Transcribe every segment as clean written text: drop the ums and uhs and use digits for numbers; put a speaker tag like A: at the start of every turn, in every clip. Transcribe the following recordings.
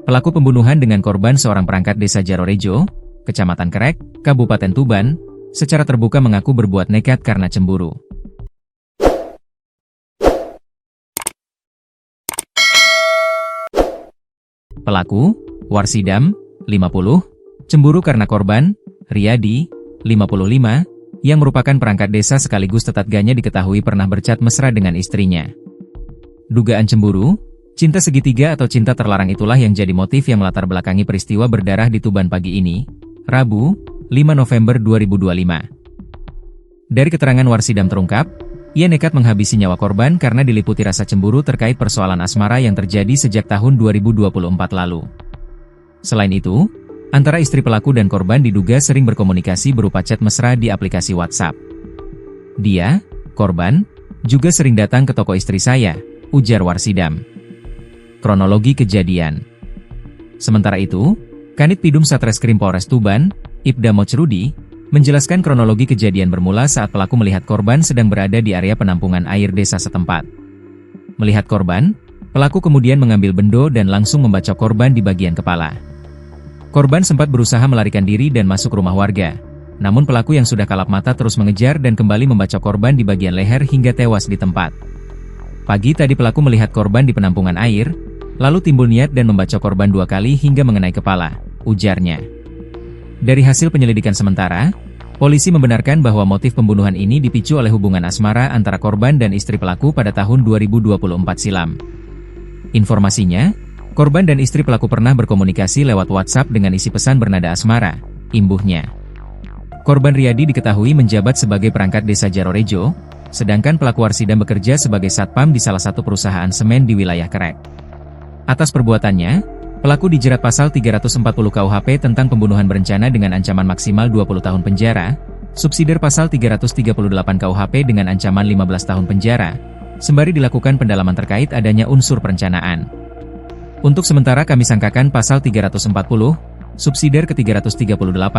A: Pelaku pembunuhan dengan korban seorang perangkat desa Jarorejo, Kecamatan Kerek, Kabupaten Tuban, secara terbuka mengaku berbuat nekat karena cemburu. Pelaku, Warsidam, 50, cemburu karena korban, Riyadi, 55, yang merupakan perangkat desa sekaligus tetangganya diketahui pernah bercat mesra dengan istrinya. Dugaan cemburu, cinta segitiga atau cinta terlarang itulah yang jadi motif yang melatar belakangi peristiwa berdarah di Tuban pagi ini, Rabu, 5 November 2025. Dari keterangan Warsidam terungkap, ia nekat menghabisi nyawa korban karena diliputi rasa cemburu terkait persoalan asmara yang terjadi sejak tahun 2024 lalu. Selain itu, antara istri pelaku dan korban diduga sering berkomunikasi berupa chat mesra di aplikasi WhatsApp. Dia, korban, juga sering datang ke toko istri saya, ujar Warsidam. Kronologi kejadian. Sementara itu, Kanit Pidum Satreskrim Polres Tuban, Ibda Mocrudi, menjelaskan kronologi kejadian bermula saat pelaku melihat korban sedang berada di area penampungan air desa setempat. Melihat korban, pelaku kemudian mengambil bendo dan langsung membacok korban di bagian kepala. Korban sempat berusaha melarikan diri dan masuk rumah warga. Namun pelaku yang sudah kalap mata terus mengejar dan kembali membacok korban di bagian leher hingga tewas di tempat. Pagi tadi pelaku melihat korban di penampungan air, lalu timbul niat dan membacok korban 2 kali hingga mengenai kepala, ujarnya. Dari hasil penyelidikan sementara, polisi membenarkan bahwa motif pembunuhan ini dipicu oleh hubungan asmara antara korban dan istri pelaku pada tahun 2024 silam. Informasinya, korban dan istri pelaku pernah berkomunikasi lewat WhatsApp dengan isi pesan bernada asmara, imbuhnya. Korban Riyadi diketahui menjabat sebagai perangkat desa Jarorejo, sedangkan pelaku Warsidam bekerja sebagai satpam di salah satu perusahaan semen di wilayah Kerek. Atas perbuatannya, pelaku dijerat pasal 340 KUHP tentang pembunuhan berencana dengan ancaman maksimal 20 tahun penjara, subsidiar pasal 338 KUHP dengan ancaman 15 tahun penjara, sembari dilakukan pendalaman terkait adanya unsur perencanaan. Untuk sementara kami sangkakan pasal 340, subsidiar ke-338,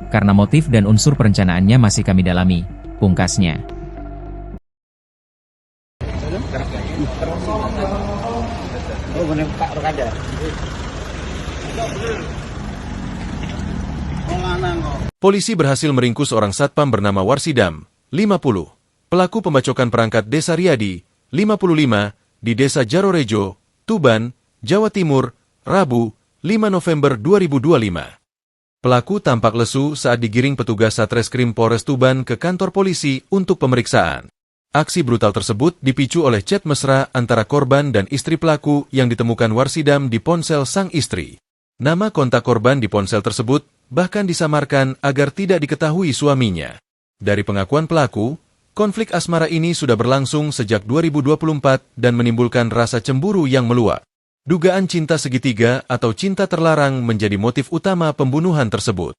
A: karena motif dan unsur perencanaannya masih kami dalami, pungkasnya.
B: Polisi berhasil meringkus seorang satpam bernama Warsidam, 50, pelaku pembacokan perangkat desa Riyadi, 55, di desa Jarorejo, Tuban, Jawa Timur, Rabu, 5 November 2025. Pelaku tampak lesu saat digiring petugas Satreskrim Polres Tuban ke kantor polisi untuk pemeriksaan. Aksi brutal tersebut dipicu oleh chat mesra antara korban dan istri pelaku yang ditemukan Warsidam di ponsel sang istri. Nama kontak korban di ponsel tersebut bahkan disamarkan agar tidak diketahui suaminya. Dari pengakuan pelaku, konflik asmara ini sudah berlangsung sejak 2024 dan menimbulkan rasa cemburu yang meluap. Dugaan cinta segitiga atau cinta terlarang menjadi motif utama pembunuhan tersebut.